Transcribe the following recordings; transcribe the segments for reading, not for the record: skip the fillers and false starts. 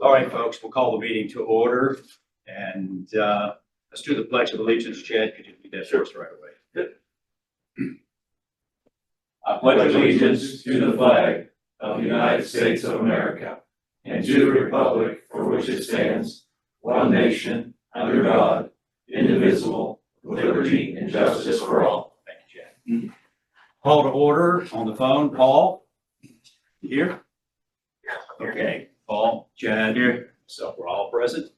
All right, folks, we'll call the meeting to order and let's do the pledge of allegiance. Chad, could you do that for us right away? Good. I pledge allegiance to the flag of the United States of America and to the republic for which it stands, one nation, under God, indivisible, with liberty and justice for all. Thank you, Chad. Call to order on the phone. Paul, you here? Okay, Paul, Chad here. So we're all present.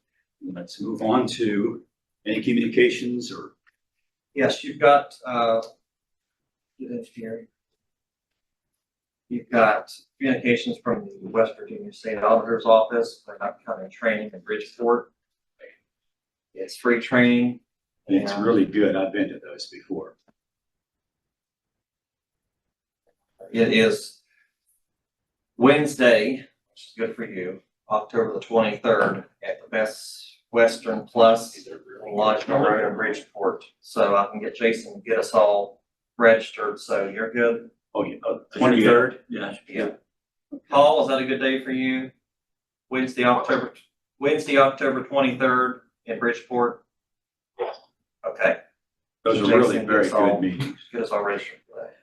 Let's move on to any communications or. Yes, you've got, good engineering. You've got communications from the West Virginia State Auditor's Office, they're not coming training in Bridgeport. It's free training. It's really good. I've been to those before. It is Wednesday, which is good for you, October the 23rd at the Best Western Plus Lodge Road in Bridgeport. So I can get Jason to get us all registered. So you're good. Oh, yeah, 23rd? Yeah. Paul, is that a good day for you? Wednesday, October 23rd in Bridgeport? Okay. Those are really very good meetings. Get us all registered for that.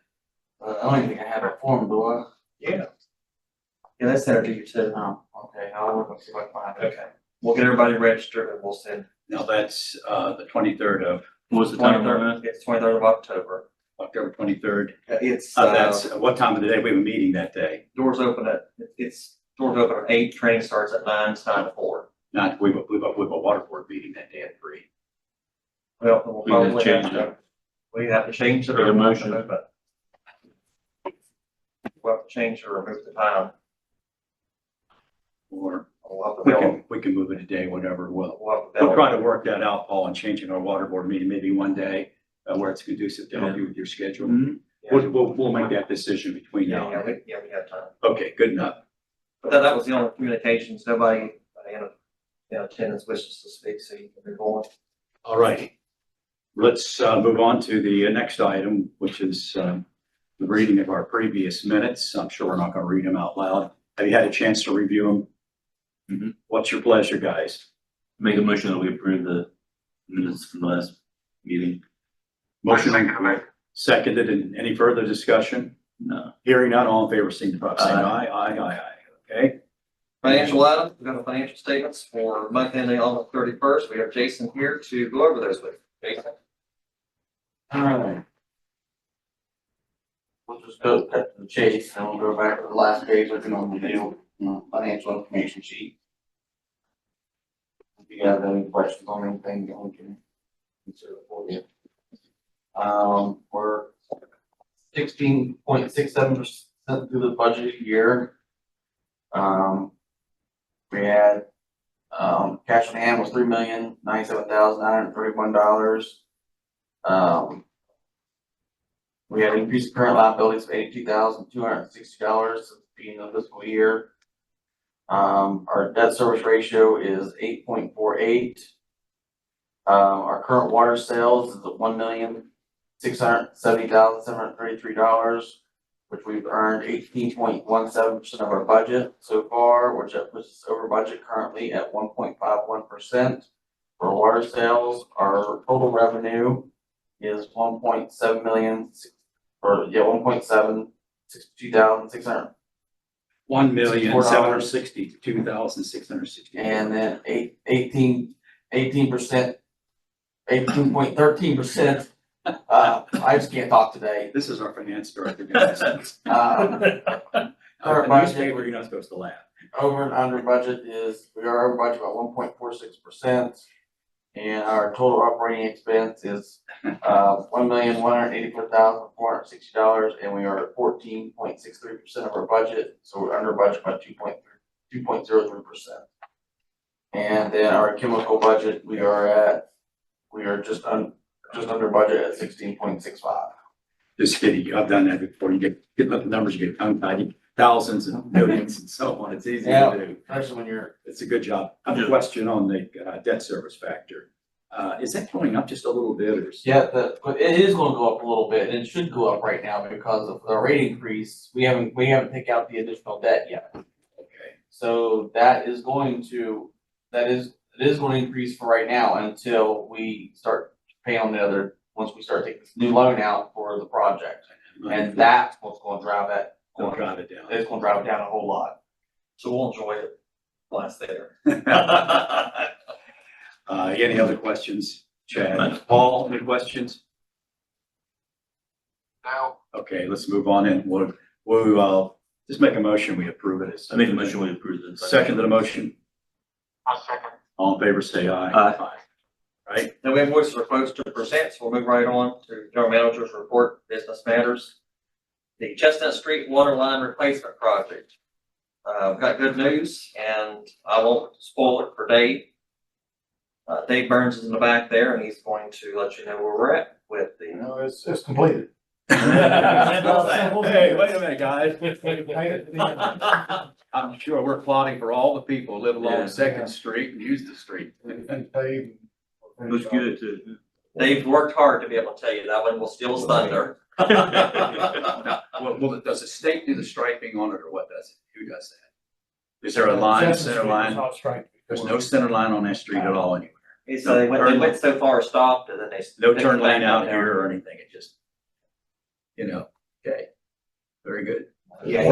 I don't think I have a form, do I? Yeah. Yeah, that's there to you too. Oh, okay, I'll look and see if I can find it. Okay. We'll get everybody registered and we'll send. Now that's the 23rd of, What's the time on that? It's 23rd of October. October 23rd. It's, That's what time of the day? We have a meeting that day. doors open at 8, training starts at 9, it's 9 to 4. Not, we have a water board meeting that day at 3. Well, we'll We can probably change have to, we have to change it Make a or motion. move it. We'll have to change or remove the time. Or We'll have to we can move it a day, whatever. We'll we'll try to work that out, Paul, and changing our water board meeting maybe one day where it's conducive to help you with your schedule. We'll make that decision between now and then. we have time. Okay, good enough. But that was the only communications. Nobody in attendance wishes to speak, so you can move on. All righty. Let's move on to the next item, which is the reading of our previous minutes. I'm sure we're not going to read them out loud. Have you had a chance to review them? Mm-hmm. What's your pleasure, guys? Make a motion that we approve the minutes from the last meeting. Motion seconded, and any further discussion? No. Hearing none, all in favor, signify by saying aye. Aye. Okay. Financial items, we've got the financial statements for month ending on the 31st. We have Jason here to go over those with you. Jason? Alright. We'll just go cut to the chase and we'll go back to the last page like we normally do, financial information sheet. If you guys have any questions on anything, then we can consider it for you. We're 16.67% through the budget year. We had, cash on hand was $3,097,931. We had increased current liabilities of $82,260 since the beginning of the fiscal year. Our debt service ratio is 8.48. Our current water sales is at $1,670,733, which we've earned 18.17% of our budget so far, which puts us over budget currently at 1.51%. For water sales, our total revenue is 1.7 million, or 1.762,600. 1,762,660. And then 18.13%. I just can't talk today. This is our finance director, guys. Our A budget newspaper, you're not supposed to laugh. over and under budget we are over budget about 1.46%. And our total operating expense is $1,184,460, and we are at 14.63% of our budget, so we're under budget by 2.03%. And then our chemical budget, we are just under budget at 16.65. Just kidding. I've done that before. You get the numbers, you get tongue-tied, thousands and millions and so on. It's easy to do. Especially when you're. It's a good job. I have a question on the debt service factor. Is that going up just a little bit or? Yeah, but it is gonna go up a little bit, and it should go up right now because of the rate increase. We haven't taken out the additional debt yet. Okay. So that is going to, it is going to increase for right now until we start paying on the other, once we start taking this new loan out for the project. And that's what's gonna drive that, Don't drive it down. it's gonna drive it down a whole lot. So we'll enjoy it last there. Any other questions? Chad, Paul, any questions? Now, Okay, let's move on and we'll just make a motion, we approve it. I make a motion we approve this. Second to the motion, I'll second. all in favor, say aye. Aye. Right, No invoices or quotes to present, so we'll move right on to General Manager's report, business matters. The Chestnut Street Water Line Replacement Project. We've got good news, and I won't spoil it for Dave. Dave Burns is in the back there, and he's going to let you know where we're at with the. No, it's completed. Hey, wait a minute, guys. Paved I'm sure we're plotting for all the people who live Yeah. along Second Street and use the street. and paved. Looks good too. Dave worked hard to be able to tell you that one will steal his thunder. Well, does the state do the striping on it or what does it? Who does that? Is there a line, Chestnut center Street was line? not striped There's before. no center line on that street at all anywhere. So they went so far, stopped, and then they. No they turn came back lane out there. here or anything. It just, okay. Very good. Yeah,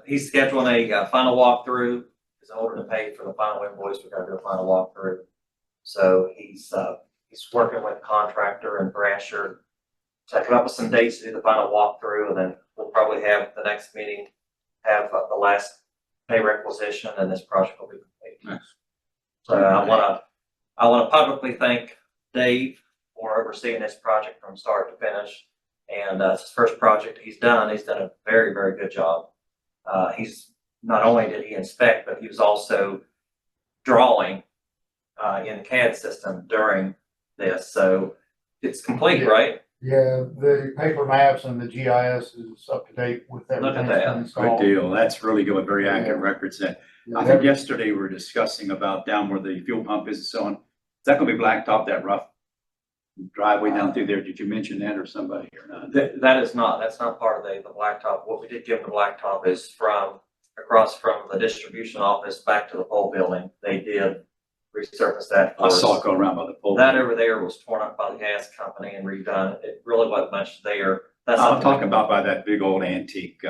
he's scheduling a final walkthrough, because in order to pay for the final invoice, we've got to do a final walkthrough. So he's working with the contractor and Brasher to come up with some dates to do the final walkthrough, and then we'll probably have the next meeting, have the last pay requisition, and this project will be complete. Nice. So I wanna publicly thank Dave for overseeing this project from start to finish. And it's his first project he's done. He's done a very, very good job. He's, not only did he inspect, but he was also drawing in the CAD system during this. So it's complete, Yeah. right? Yeah, the paper maps and the GIS is up to date with Look at everything. that. that's Good installed. deal. That's really good. Very accurate records. And I think yesterday we were discussing about down where the fuel pump is and so on. Is that gonna be blacktop, that rough driveway down through there? Did you mention that or somebody or not? That is not, that's not part of the blacktop. What we did give him the blacktop is from across from the distribution office back to the pole building. They did resurface that. I for saw us. it go around by the pole. That over there was torn up by the gas company and redone. It really wasn't much there. That's I'm something- talking about by that big old antique,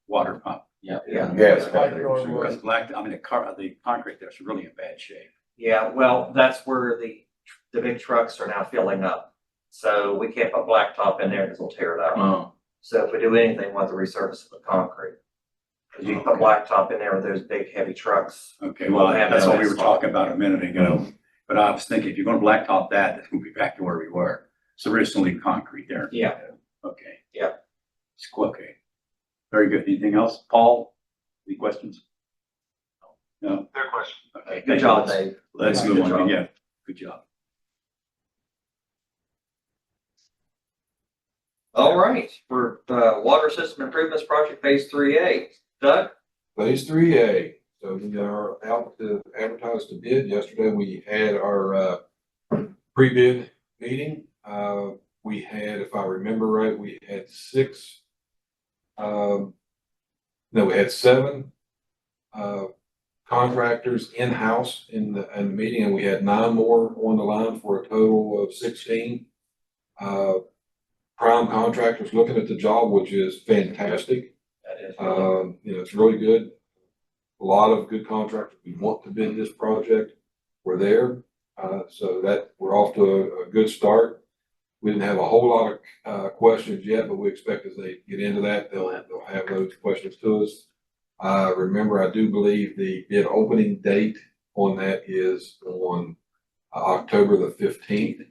water pump. Yeah. Yes. Like yours Because was. black, I mean, the concrete there's really in bad shape. Yeah, well, that's where the big trucks are now filling up. So we can't put blacktop in there because we'll tear it up. Oh, So if we do anything, we'll have to resurface the concrete. Because you can put Okay. blacktop in there with those big heavy trucks. Okay, well, We'll have that's no what we were asphalt. talking about a minute ago. But I was thinking, if you're gonna blacktop that, that's gonna be back to where we were. So we're just gonna leave concrete there. Yeah. Okay. Yeah. It's okay. Very good. Anything else? Paul, any questions? No? Their question. Okay. Good job, Dave. Let's Yeah, move good on. job. Yeah, good job. All right, for Water System Improvements Project Phase 3A. Doug? Phase 3A, so we are out to advertise to bid. Yesterday, we had our pre-bid meeting. We had, if I remember right, we had we had 7 contractors in-house in the meeting, and we had 9 more on the line for a total of 16. Prime contractors looking at the job, which is fantastic. That is It's really good. A lot of good contractors we want to bid this project. We're there. So that we're off to a good start. We didn't have a whole lot of questions yet, but we expect as they get into that, they'll have those questions to us. Remember, I do believe the bid opening date on that is on October the 15th.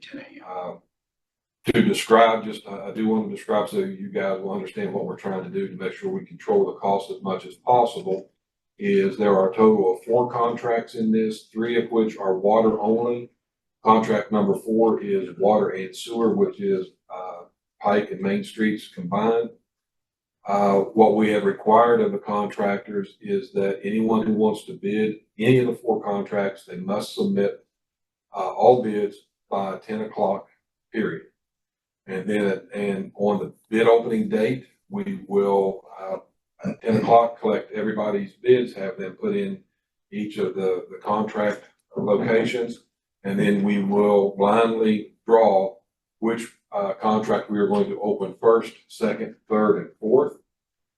To describe, I do want to describe so you guys will understand what we're trying to do to make sure we control the cost as much as possible. Is there are a total of 4 contracts in this, 3 of which are water only. Contract number 4 is water and sewer, which is Pike and Main Streets combined. What we have required of the contractors is that anyone who wants to bid any of the 4 contracts, they must submit all bids by 10 o'clock, period. And then, and on the bid opening date, we will at 10 o'clock, collect everybody's bids, have them put in each of the contract locations. And then we will blindly draw which contract we are going to open first, second, third, and fourth.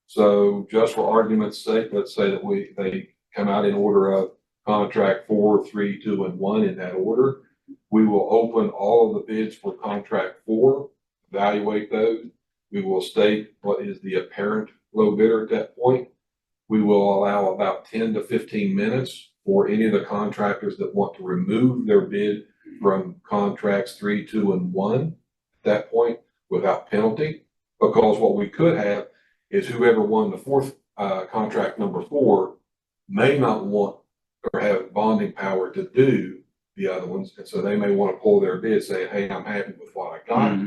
So just for argument's sake, let's say that they come out in order of contract 4, 3, 2, and 1 in that order. We will open all of the bids for contract 4, evaluate those. We will state what is the apparent low bidder at that point. We will allow about 10 to 15 minutes for any of the contractors that want to remove their bid from contracts 3, 2, and 1 at that point without penalty. Because what we could have is whoever won the fourth contract number 4 may not want or have bonding power to do the other ones. And so they may want to pull their bid saying, hey, I'm happy with what I got.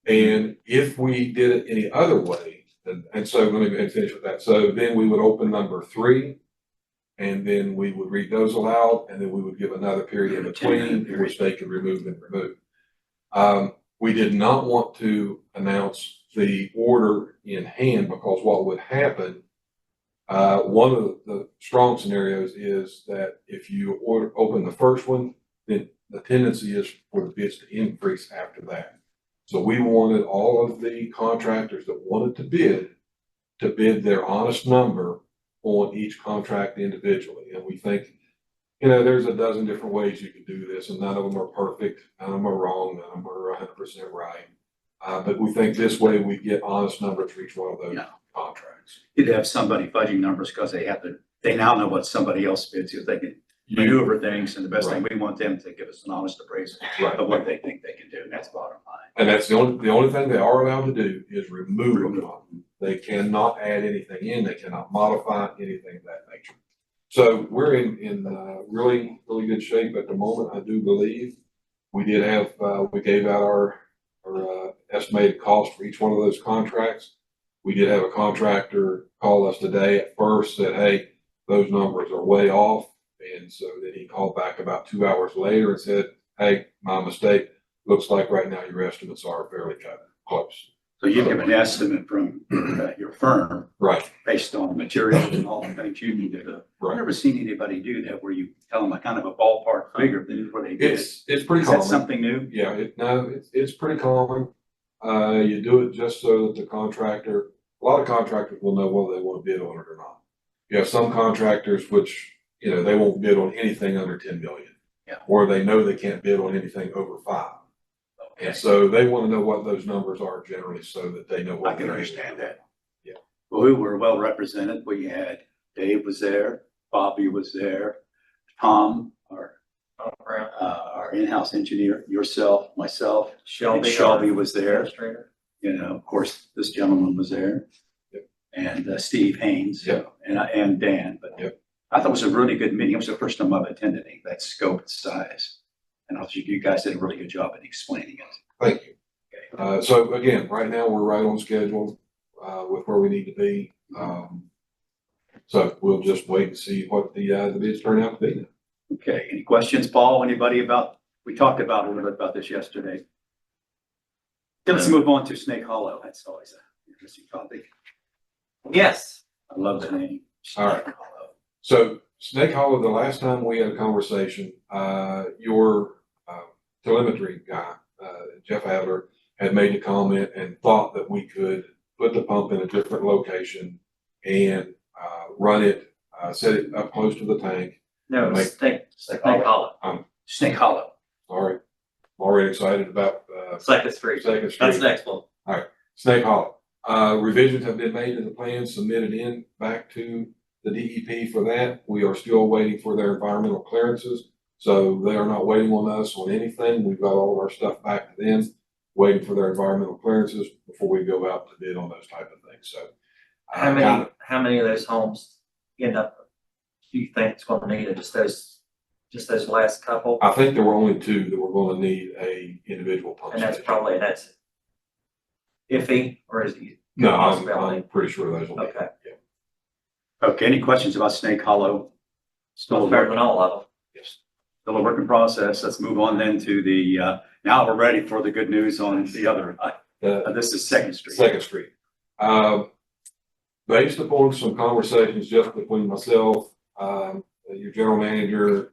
And if we did it any other way, and so let me go ahead and finish with that. So then we would open number 3, and then we would read those aloud, and then we would give another period in between in which they could remove and remove. We did not want to announce the order in hand because what would happen, one of the strong scenarios is that if you open the first one, then the tendency is for the bids to increase after that. So we wanted all of the contractors that wanted to bid their honest number on each contract individually. And we think, there's a dozen different ways you can do this, and none of them are perfect, none of them are wrong, none of them are 100% right. But we think this way we get honest numbers for each one of those contracts. You'd have somebody fudging numbers because they now know what somebody else bids, so they can maneuver things, and the best thing, we want them to give us an honest appraisal of what they think they can do, and that's bottom line. And that's the only thing they are allowed to do is remove them. They cannot add anything in, they cannot modify anything of that nature. So we're in really, really good shape at the moment, I do believe. We did have, we gave out our estimated cost for each one of those contracts. We did have a contractor call us today at first, said, hey, those numbers are way off. And so then he called back about 2 hours later and said, hey, my mistake. Looks like right now your estimates are fairly close. So you give an estimate from your firm. Right. Based on materials and all the things you need to do. Right. I've never seen anybody do that where you tell them a kind of a ballpark figure before they did. It's pretty Is common. that something new? Yeah, it's pretty common. You do it just so that a lot of contractors will know whether they want to bid on it or not. You have some contractors which, they won't bid on anything under 10 million. Yeah. Or they know they can't bid on anything over 5. Okay. And so they want to know what those numbers are generally so that they know what. I can understand that. Yeah. Well, we were well represented. We had Dave was there, Bobby was there, Tom, our in-house engineer, yourself, myself, Shelby was there. Administrator. Of course, this gentleman was there. Yep. And Steve Haynes. Yep. And Dan. But yep. I thought it was a really good meeting. It was the first time I've attended it, that scope and size. And I thought you guys did a really good job in explaining it. Thank you. Okay. So again, right now we're right on schedule with where we need to be. So we'll just wait and see what the bids turn out to be. Okay. Any questions, Paul? Anybody we talked about a little bit about this yesterday. Then let's move on to Snake Hollow. That's always an interesting topic. Yes. I love the name. All right. Snake Hollow. So Snake Hollow, the last time we had a conversation, your telemetry guy, Jeff Adler, had made a comment and thought that we could put the pump in a different location and run it, set it up close to the tank. No, Snake Hollow. Snake Hollow. All right. I'm already excited about Second Street. Second Street. That's the next one. All right. Snake Hollow. Revisions have been made to the plan, submitted in back to the DEP for that. We are still waiting for their environmental clearances. So they are not waiting on us on anything. We've got all of our stuff back to them, waiting for their environmental clearances before we go out to bid on those type of things. So How many of those homes do you think it's going to need? Just those last couple? I think there were only 2 that were going to need a individual pump And station. that's iffy, or is it? No, I'm pretty sure those will be. Okay. Yeah. Okay. Any questions about Snake Hollow? Still better than all of them. Yes. Still a work in process. Let's move on then to the, now we're ready for the good news on the other. This is Second Street. Second Street. based upon some conversations just between myself, your general manager,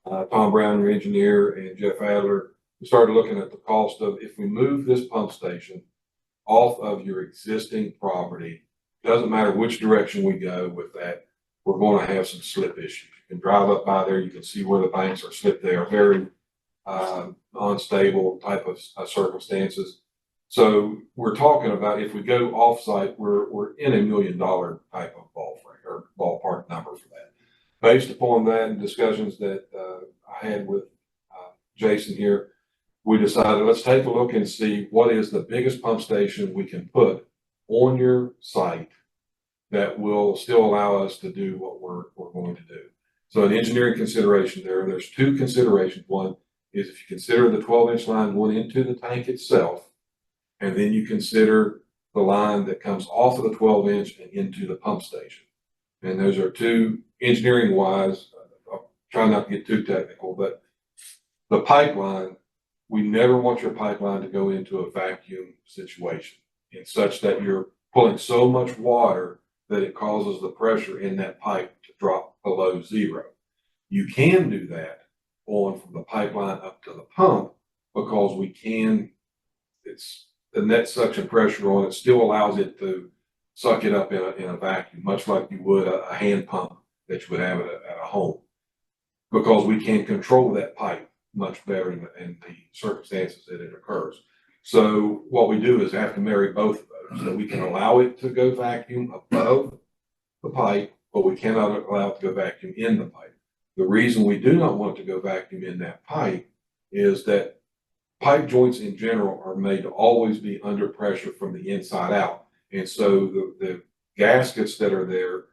Tom Brown, your engineer, and Jeff Adler, we started looking at the cost of if we move this pump station off of your existing property, doesn't matter which direction we go with that, we're going to have some slip issues. You can drive up by there, you can see where the banks are slipped. They are very unstable type of circumstances. So we're talking about if we go off-site, we're in $1 million type of ballpark number for that. Based upon that and discussions that I had with Jason here, we decided let's take a look and see what is the biggest pump station we can put on your site that will still allow us to do what we're going to do. So an engineering consideration there's two considerations. One is if you consider the 12-inch line going into the tank itself, and then you consider the line that comes off of the 12-inch and into the pump station. And those are two engineering wise, I'll try not to get too technical, but the pipeline, we never want your pipeline to go into a vacuum situation in such that you're pulling so much water that it causes the pressure in that pipe to drop below zero. You can do that on from the pipeline up to the pump because it's the net suction pressure on it still allows it to suck it up in a vacuum, much like you would a hand pump that you would have at a home, because we can control that pipe much better in the circumstances that it occurs. So what we do is have to marry both of those. So we can allow it to go vacuum above the pipe, but we cannot allow it to go vacuum in the pipe. The reason we do not want it to go vacuum in that pipe is that pipe joints in general are made to always be under pressure from the inside out. And so the gaskets that are there,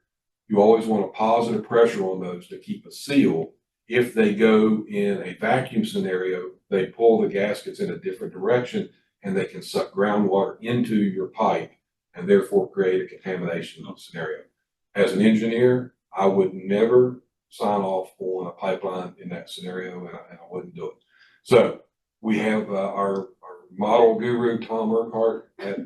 you always want a positive pressure on those to keep a seal. If they go in a vacuum scenario, they pull the gaskets in a different direction and they can suck groundwater into your pipe and therefore create a contamination scenario. As an engineer, I would never sign off on a pipeline in that scenario, and I wouldn't do it. So we have our model guru, Tom Urquhart at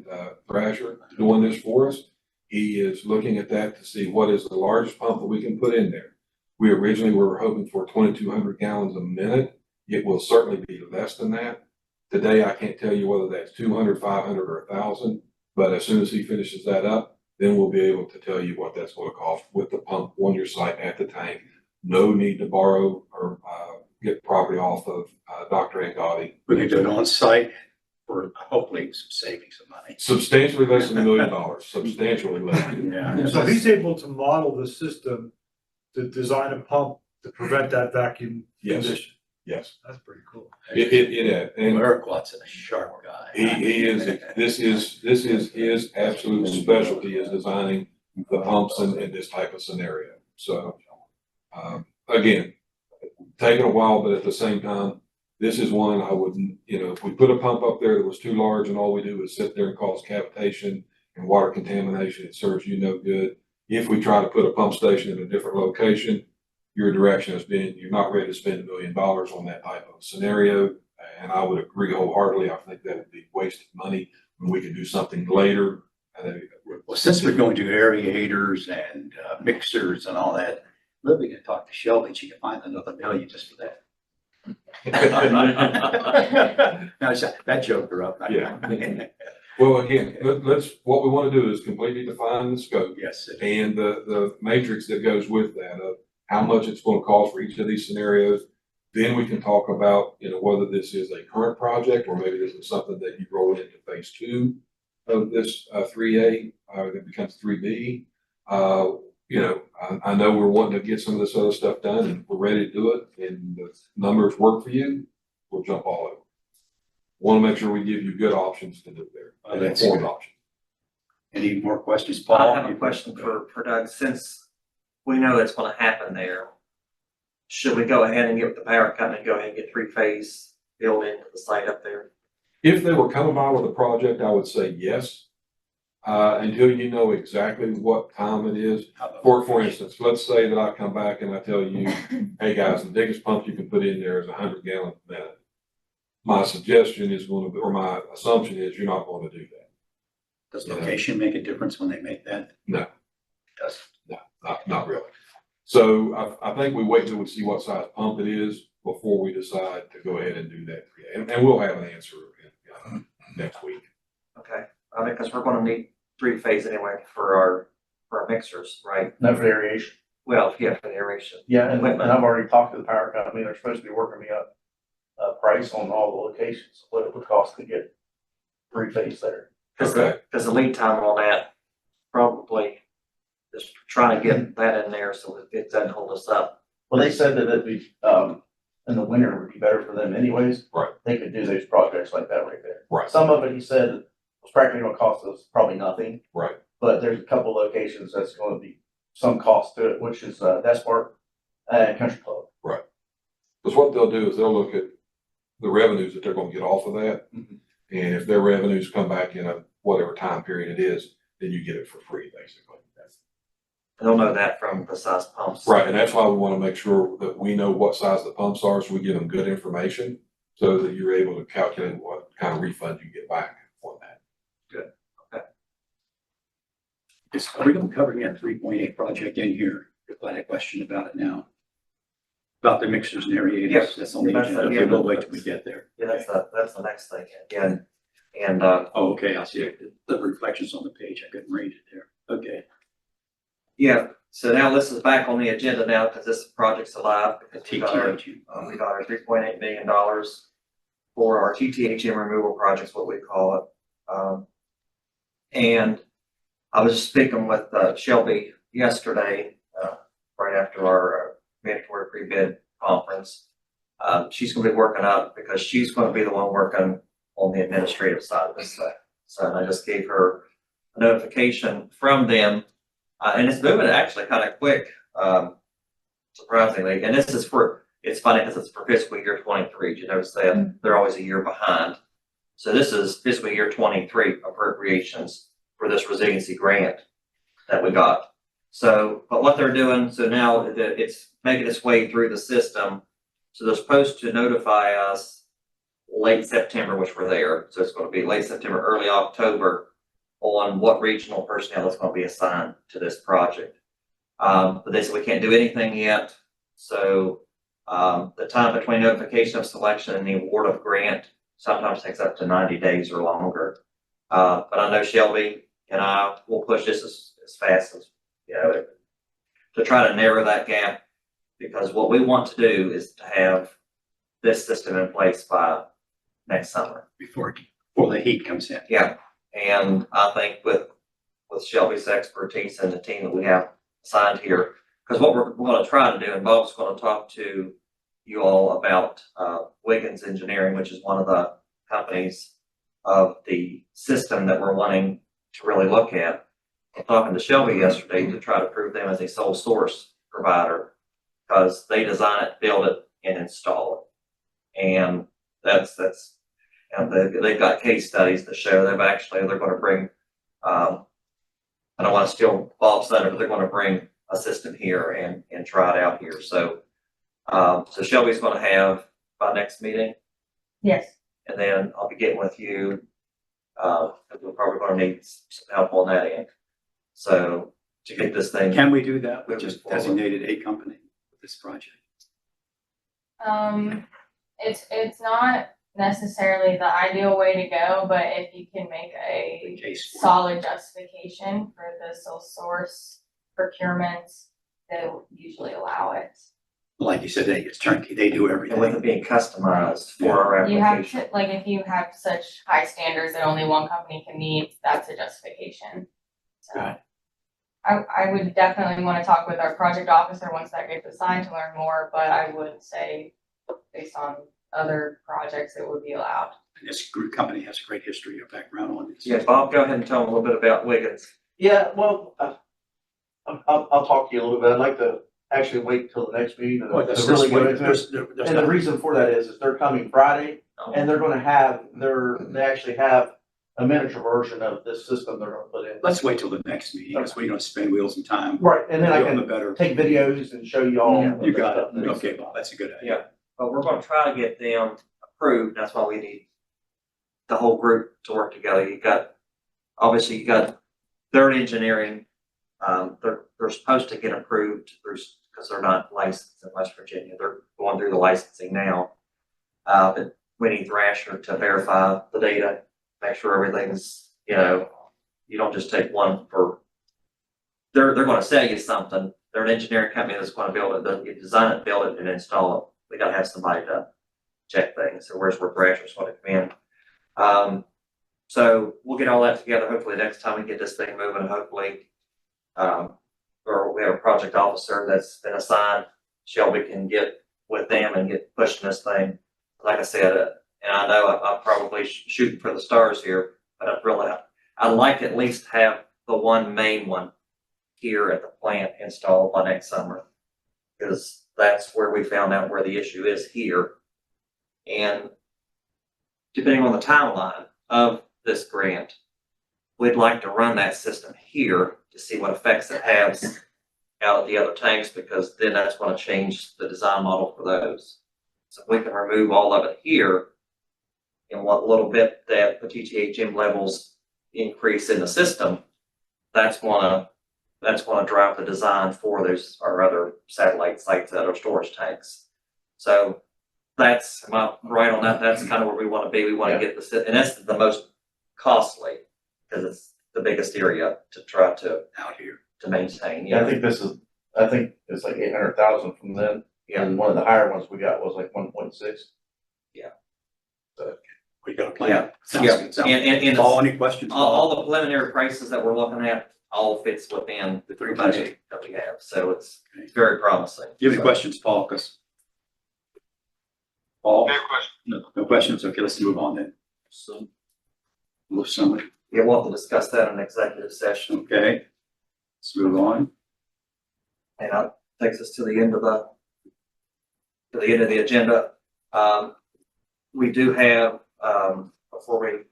Thrasher, doing this for us. He is looking at that to see what is the largest pump that we can put in there. We originally were hoping for 2,200 gallons a minute. It will certainly be less than that. Today, I can't tell you whether that's 200, 500, or 1,000, but as soon as he finishes that up, then we'll be able to tell you what that's going to cost with the pump on your site at the tank. No need to borrow or get property off of Dr. Angotti. We can do it on site for hopefully some savings of money. Substantially less than $1 million, substantially less. Yeah. So he's able to model the system to design a pump to prevent that vacuum Yes. condition. Yes, That's pretty cool. it is. And Eric Watson, a sharp guy. he is, this is his absolute specialty, is designing the pumps in this type of scenario. So, again, taking a while, but at the same time, this is one I wouldn't, if we put a pump up there that was too large and all we do is sit there and cause cavitation and water contamination, it serves you no good. If we try to put a pump station in a different location, your direction has been, you're not ready to spend $1 million on that type of scenario. And I would agree wholeheartedly. I think that would be wasted money when we could do something later. Well, since we're going to aerators and mixers and all that, maybe we can talk to Shelby. She can find another $1 million just for that. No, that joked her up. Yeah. Well, again, what we want to do is completely define the scope. Yes. And the matrix that goes with that of how much it's going to cost for each of these scenarios. Then we can talk about, whether this is a current project or maybe this is something that you roll into phase 2 of this 3A that becomes 3B. I know we're wanting to get some of this other stuff done and we're ready to do it and the numbers work for you, we'll jump all over. Want to make sure we give you good options to do there. That's informed good. options. Any more questions, Paul? I have a question for Doug. Since we know it's gonna happen there, should we go ahead and get with the power company, go ahead and get 3-phase built into the site up there? If they were coming by with a project, I would say yes. Until you know exactly what time it is. For instance, let's say that I come back and I tell you, hey guys, the biggest pump you can put in there is 100 gallons a minute. My suggestion is going to be, or my assumption is you're not going to do that. Does location make a difference when they make that? No. No, not really. So I think we wait till we see what size pump it is before we decide to go ahead and do that. And we'll have an answer next week. Okay, I mean, because we're gonna need 3-phase anyway for our mixers, right? No variation. Well, yeah, for the aeration. Yeah, and I've already talked to the power company. They're supposed to be working me up a price on all the locations, what it would cost to get 3-phase there. Because Okay. the lead time on that probably just trying to get that in there so it doesn't hold us up. Well, they said that it'd be, in the winter it would be better for them anyways. Right. They could do those projects like that right there. Right. Some of it, he said, was practically gonna cost us probably nothing, Right. but there's a couple locations that's gonna be some cost to it, which is, Death Park and Country Club. Because what they'll do is they'll look at the revenues that they're gonna get off of that. Mhm. And if their revenues come back in a whatever time period it is, then you get it for free, basically. They'll know that from the size pumps. Right, and that's why we want to make sure that we know what size the pumps are, so we give them good information, so that you're able to calculate what kind of refund you get back on that. Are we gonna cover that 3.8 project in here? If I had a question about it now. About the mixers and aerators. Yes. That's on the That's- agenda. yeah, Okay, we'll wait till we get there. Yeah, that's the next thing, again, and, Oh, okay, I see it. The reflections on the page. I couldn't read it there. Okay. yeah, so now this is back on the agenda now, because this project's alive, because we got our $3.8 million for our TTHM removal projects, what we call it. And I was just speaking with Shelby yesterday, right after our mandatory pre-bid conference. She's gonna be working up, because she's gonna be the one working on the administrative side of this thing. So I just gave her a notification from them, and it's moving actually kind of quick, surprisingly. And this is it's funny because it's for fiscal year 23. You notice that they're always a year behind. So this is fiscal year 23 appropriations for this resiliency grant that we got. So, but what they're doing, so now it's making its way through the system. So they're supposed to notify us late September, which we're there. So it's going to be late September, early October on what regional personnel is going to be assigned to this project. But they said we can't do anything yet. So the time between notification of selection and the award of grant sometimes takes up to 90 days or longer. But I know Shelby and I will push this as fast as, to try to narrow that gap, because what we want to do is to have this system in place by next summer. Before the heat comes in. Yeah, and I think with Shelby's expertise and the team that we have assigned here, because what we're going to try to do, and Bob's going to talk to you all about Wiggins Engineering, which is one of the companies of the system that we're wanting to really look at. I'm talking to Shelby yesterday to try to prove them as a sole source provider, because they design it, build it, and install it. And they've got case studies that show they're going to bring, I don't want to steal Bob's thunder, but they're going to bring a system here and try it out here. So, so Shelby's going to have by next meeting, Yes. and then I'll be getting with you. We're probably going to need some help on that end. So to get this thing. Can we do that? We moving just forward. designated a company with this project. It's not necessarily the ideal way to go, but if you can make The a case for it. solid justification for the sole source procurement, they'll usually allow it. Like you said, it's turnkey. They do And with everything. it being customized for our You have application. to, like, if you have such high standards that only one company can meet, that's a justification. So Got I would definitely want to talk with our project officer once that gets assigned to learn more, but I would say based on other projects, it would be allowed. And this group company has a great history or background on this. Yeah, Bob, go ahead and tell them a little bit about Wiggins. Yeah, well, I'll talk to you a little bit. I'd like to actually wait till the next meeting to Well, that's really go wait. into it. There's And the not- reason for that is they're coming Friday and they're gonna have, they actually have a miniature version of this system they're gonna put in. Let's wait till the next meeting, because we don't spend wheels and time. Right, and then I You'll have can a better. take videos and show you all. Yeah, You got it. Okay, Bob, that's a good idea. Yeah. But we're gonna try to get them approved. That's why we need the whole group to work together. Obviously you got Third Engineering They're supposed to get approved through, because they're not licensed in West Virginia. They're going through the licensing now. But we need Thrasher to verify the data, make sure everything's, you don't just take one for, they're gonna sell you something. They're an engineering company that's gonna build it, you design it, build it, and install it. We gotta have somebody to check things. So where Thrasher's gonna come in. So we'll get all that together. Hopefully next time we get this thing moving, hopefully, or we have a project officer that's been assigned. Shelby can get with them and get pushing this thing. Like I said, and I know I'm probably shooting for the stars here, but I'd like to at least have the one main one here at the plant installed by next summer. Because that's where we found out where the issue is here. And depending on the timeline of this grant, we'd like to run that system here to see what effects it has out of the other tanks, because then that's going to change the design model for those. So if we can remove all of it here, and what little bit that the TTHM levels increase in the system, that's gonna drive the design for those our other satellite sites that are storage tanks. So that's, am I right on that? That's kind of where we want to be. We want to get and that's the most costly, because it's the biggest area to try to out here. to maintain. Yeah, I think it's like 800,000 from them. Yeah. And one of the higher ones we got was like 1.6. We got a plan. Yeah. Sounds Yeah. good. Sounds And good. Paul, any questions? all the preliminary prices that we're looking at all fits within The three budget that we have. So it's very promising. Do you have any So- questions, Paul? Paul? No questions. Okay, let's move on then. So, move summary. Yeah, we'll have to discuss that in an executive session. Okay. Let's move on. And that takes us to the end of the agenda. We do have, before we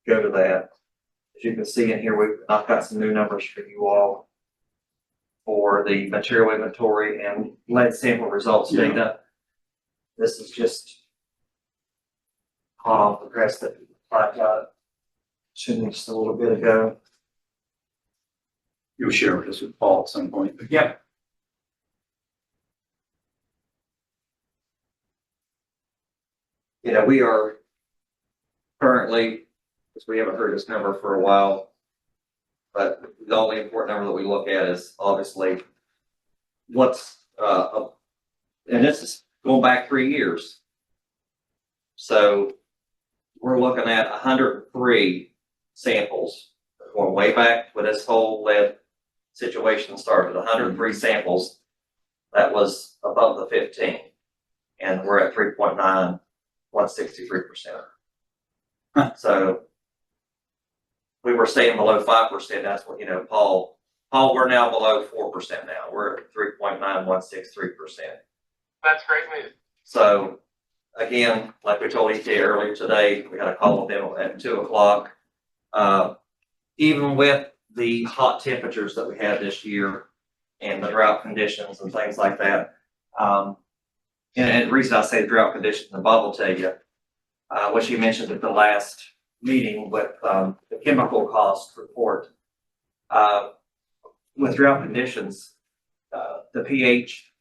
go to that, as you can see in here, I've got some new numbers for you all for the material inventory and lead sample results Yeah. data. This is just hot off the press that I got, just a little bit ago. You'll share this with Paul at some point. Yep. We are currently, because we haven't heard this number for a while, but the only important number that we look at is obviously what's, and this is going back 3 years. So we're looking at 103 samples, going way back when this whole lead situation started, 103 samples. That was above the 15, and we're at 3.9, 163%. So we were staying below 5%. That's what, Paul, we're now below 4% now. We're at 3.9163%. That's great news. So again, like we told ETA earlier today, we got a call with them at 2:00. Even with the hot temperatures that we had this year and the drought conditions and things like that. And the reason I say drought conditions, and Bob will tell you, what she mentioned at the last meeting with the chemical cost report. With drought conditions, the pH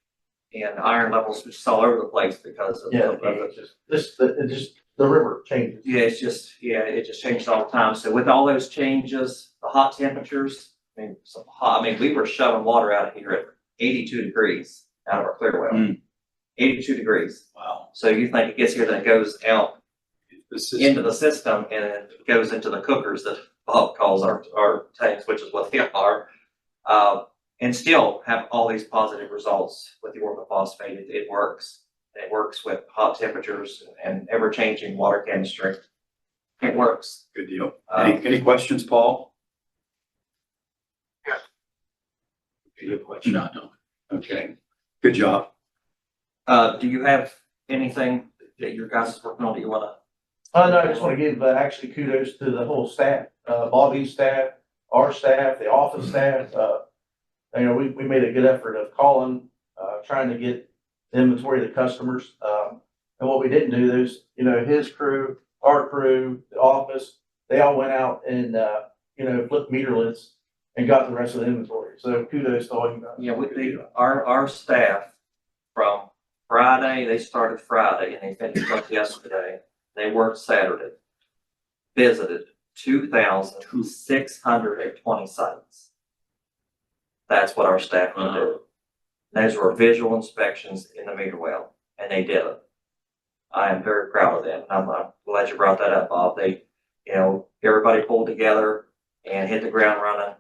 and iron levels were just all over the place because of The river changes. it just changed all the time. So with all those changes, the hot temperatures, we were shoving water out of here at 82 degrees out of our clear well. 82 degrees. Wow. So you think it gets here, then it goes out This is into the system and it goes into the cookers that Bob calls our tanks, which is what they are. And still have all these positive results with the orthophosphate. It works. It works with hot temperatures and ever-changing water chemistry. It works. good deal. Any questions, Paul? Yes. Do you have a question? No. Okay. Good job. Do you have anything that your guys are working on that you wanna? No, I just want to give actually kudos to the whole staff, Bobby's staff, our staff, the office staff. We made a good effort of calling, trying to get inventory to customers. And what we didn't do, his crew, our crew, the office, they all went out and, flipped meter lids and got the rest of the inventory. So kudos to all you guys. Yeah, our staff from Friday, they started Friday and they finished up yesterday. They worked Saturday. Visited 2,620 sites. That's what our staff can do. Those were visual inspections in the meter well, and they did it. I am very proud of them. I'm glad you brought that up, Bob. They, everybody pulled together and hit the ground running.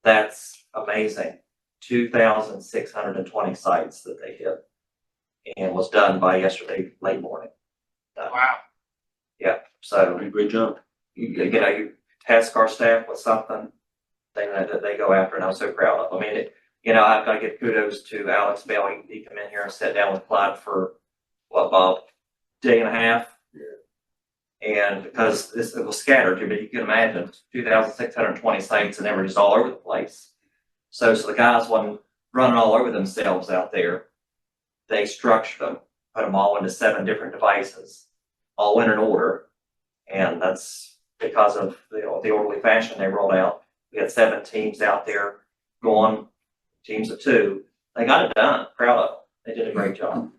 That's amazing. 2,620 sites that they hit, and was done by yesterday late morning. Wow. Yeah, so Great job. you task our staff with something that they go after, and I'm so proud of. I mean, I've got to give kudos to Alex Bell. He come in here and sat down with Clyde for what, Bob, day and a half? Yeah. And because it was scattered, but you can imagine 2,620 sites and they were just all over the place. So the guys wasn't running all over themselves out there. They structured them, put them all into 7 different devices, all in an order. And that's because of the orderly fashion they rolled out. We had 7 teams out there going, teams of 2. They got it done. Proud of them. They did a great job.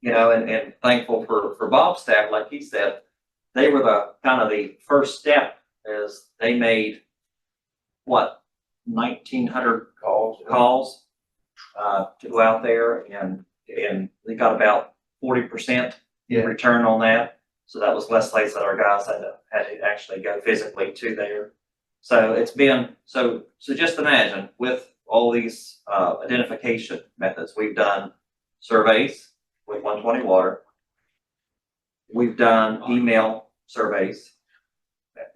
And thankful for Bob's staff, like he said, they were the kind of the first step as they made 1,900 calls to go out there, and they got about 40% return on that. So that was less sites that our guys had to actually go physically to there. So it's been, so just imagine with all these identification methods, we've done surveys with 120 Water. We've done email surveys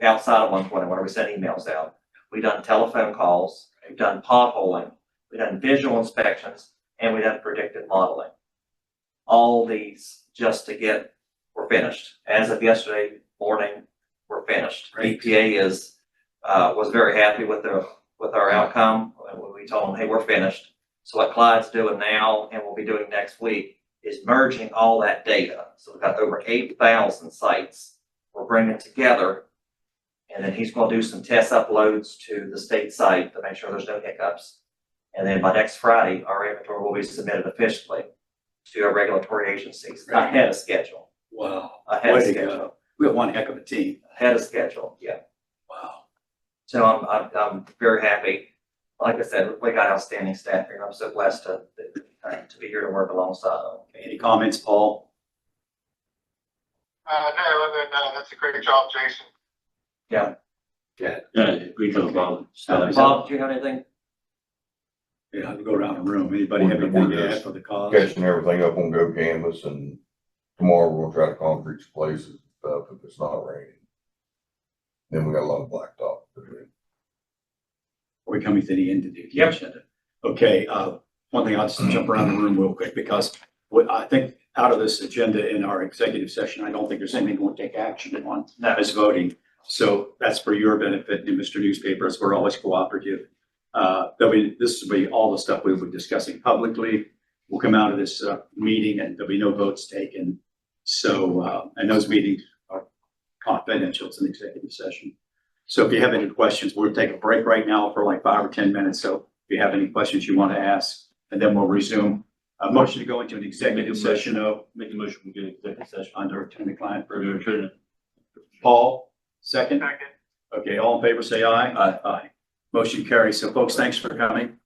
outside of 120 Water. We send emails out. We've done telephone calls. We've done potholing. We've done visual inspections, and we've done predictive modeling. All these just to get, we're finished. As of yesterday morning, we're finished. EPA was very happy with our outcome. We told them, hey, we're finished. So what Clyde's doing now and we'll be doing next week is merging all that data. So we've got over 8,000 sites we're bringing together, and then he's going to do some test uploads to the state site to make sure there's no hiccups. And then by next Friday, our inventory will be submitted officially to our regulatory agencies ahead of schedule. Wow. Ahead of Way to schedule. go. We have one heck of a team. Ahead of schedule, yeah. Wow. So I'm very happy. Like I said, we got outstanding staff here. I'm so blessed to be here to work alongside them. Any comments, Paul? No, other than that's a great job, Jason. Yeah. Yeah, great job, Bob. Bob, do you have anything? Yeah, I'll go around the room. Anybody have anything to add for the cause? Catching everything up on Go Canvas, and tomorrow we'll try to concrete some places and stuff if it's not raining. Then we got a lot of blacktop to do. We're coming to the end of the Yep. agenda. Okay, one thing, I'll just jump around the room real quick, because I think out of this agenda in our executive session, I don't think there's anything we'll take action on. No. As voting. So that's for your benefit, and Mr. Newspapers, we're always cooperative. This will be all the stuff we'll be discussing publicly. We'll come out of this meeting and there'll be no votes taken. So, and those meetings are confidential. It's an executive session. So if you have any questions, we'll take a break right now for like 5 or 10 minutes. So if you have any questions you want to ask, and then we'll resume. A motion to go into an executive session of, Make a motion, we get an executive session. under attorney-client For the attorney. Paul, second? Second. Okay, all in favor, say aye. Aye. Aye. Motion carries. So folks, thanks for coming.